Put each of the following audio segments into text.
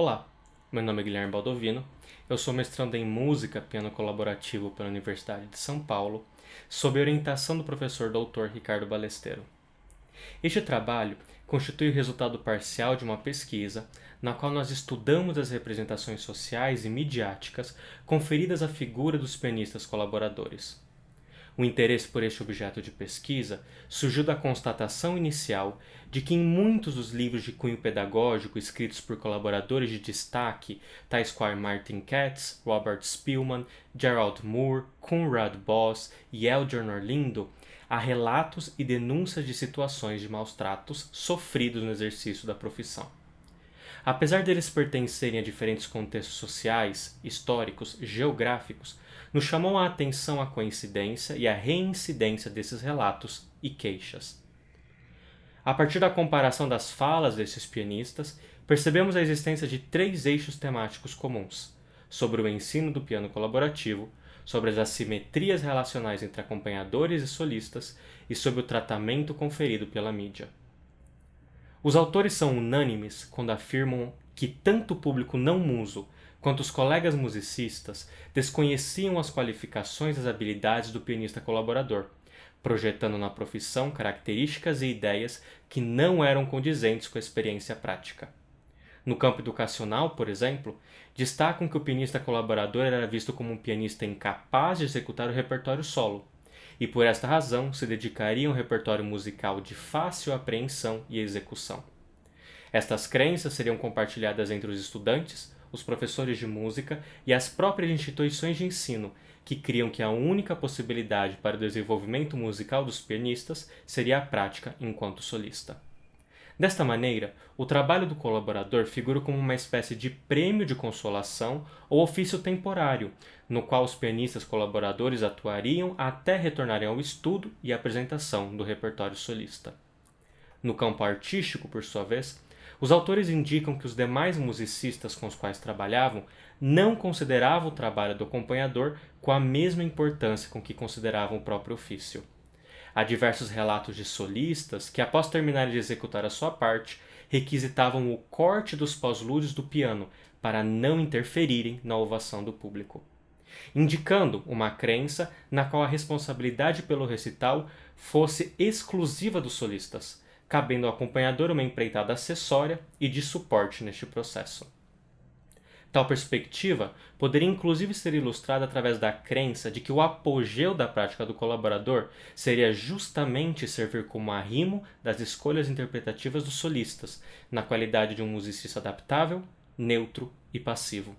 Olá, meu nome é Guilherme Baldovino, eu sou mestrando em Música Piano Colaborativo pela Universidade de São Paulo, sob a orientação do professor Dr. Ricardo Balesteiro. Este trabalho constitui o resultado parcial de uma pesquisa na qual nós estudamos as representações sociais e midiáticas conferidas à figura dos pianistas colaboradores. O interesse por este objeto de pesquisa surgiu da constatação inicial de que em muitos dos livros de cunho pedagógico escritos por colaboradores de destaque, tais quais Martin Katz, Robert Spillman, Gerald Moore, Conrad Boss e Algernon Lindo, há relatos e denúncias de situações de maus tratos sofridos no exercício da profissão. Apesar deles pertencerem a diferentes contextos sociais, históricos, geográficos, nos chamou a atenção a coincidência e a reincidência desses relatos e queixas. A partir da comparação das falas desses pianistas, percebemos a existência de 3 eixos temáticos comuns: sobre o ensino do piano colaborativo, sobre as assimetrias relacionais entre acompanhadores e solistas e sobre o tratamento conferido pela mídia. Os autores são unânimes quando afirmam que tanto o público não muso quanto os colegas musicistas desconheciam as qualificações e as habilidades do pianista colaborador, projetando na profissão características e ideias que não eram condizentes com a experiência prática. No campo educacional, por exemplo, destacam que o pianista colaborador era visto como um pianista incapaz de executar o repertório solo, e por esta razão se dedicaria a um repertório musical de fácil apreensão e execução. Estas crenças seriam compartilhadas entre os estudantes, os professores de música e as próprias instituições de ensino, que criam que a única possibilidade para o desenvolvimento musical dos pianistas seria a prática enquanto solista. Desta maneira, o trabalho do colaborador figura como uma espécie de prêmio de consolação ou ofício temporário, no qual os pianistas colaboradores atuariam até retornarem ao estudo e apresentação do repertório solista. No campo artístico, por sua vez, os autores indicam que os demais musicistas com os quais trabalhavam não consideravam o trabalho do acompanhador com a mesma importância com que consideravam o próprio ofício. Há diversos relatos de solistas que, após terminarem de executar a sua parte, requisitavam o corte dos pós-lúdios do piano para não interferirem na ovação do público, indicando uma crença na qual a responsabilidade pelo recital fosse exclusiva dos solistas, cabendo ao acompanhador uma empreitada acessória e de suporte neste processo. Tal perspectiva poderia inclusive ser ilustrada através da crença de que o apogeu da prática do colaborador seria justamente servir como arrimo das escolhas interpretativas dos solistas, na qualidade de um musicista adaptável, neutro e passivo.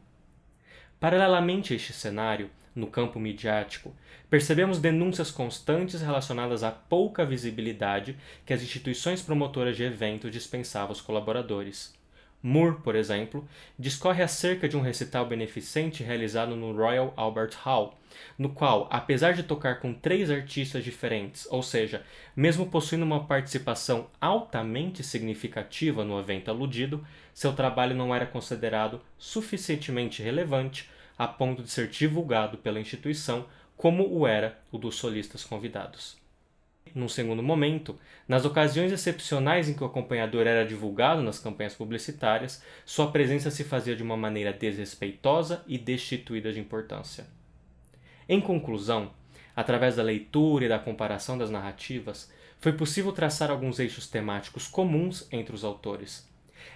Paralelamente a este cenário, no campo midiático, percebemos denúncias constantes relacionadas à pouca visibilidade que as instituições promotoras de eventos dispensavam aos colaboradores. Moore, por exemplo, discorre acerca de um recital beneficente realizado no Royal Albert Hall, no qual, apesar de tocar com 3 artistas diferentes, ou seja, mesmo possuindo uma participação altamente significativa no evento aludido, seu trabalho não era considerado suficientemente relevante a ponto de ser divulgado pela instituição como o era o dos solistas convidados. Num segundo momento, nas ocasiões excepcionais em que o acompanhador era divulgado nas campanhas publicitárias, sua presença se fazia de uma maneira desrespeitosa e destituída de importância. Em conclusão, através da leitura e da comparação das narrativas, foi possível traçar alguns eixos temáticos comuns entre os autores.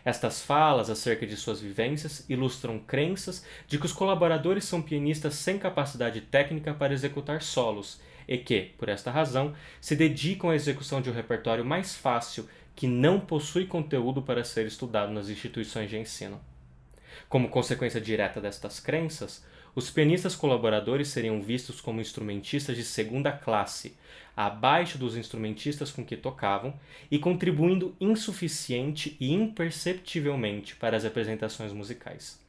Estas falas acerca de suas vivências ilustram crenças de que os colaboradores são pianistas sem capacidade técnica para executar solos e que, por esta razão, se dedicam à execução de um repertório mais fácil que não possui conteúdo para ser estudado nas instituições de ensino. Como consequência direta destas crenças, os pianistas colaboradores seriam vistos como instrumentistas de segunda classe, abaixo dos instrumentistas com que tocavam e contribuindo insuficiente e imperceptivelmente para as apresentações musicais.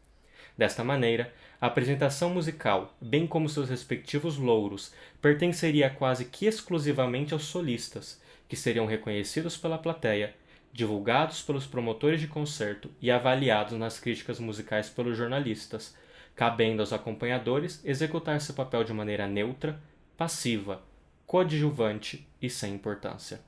Desta maneira, a apresentação musical, bem como seus respectivos louros, pertenceria quase que exclusivamente aos solistas, que seriam reconhecidos pela plateia, divulgados pelos promotores de concerto e avaliados nas críticas musicais pelos jornalistas, cabendo aos acompanhadores executar seu papel de maneira neutra, passiva, coadjuvante e sem importância.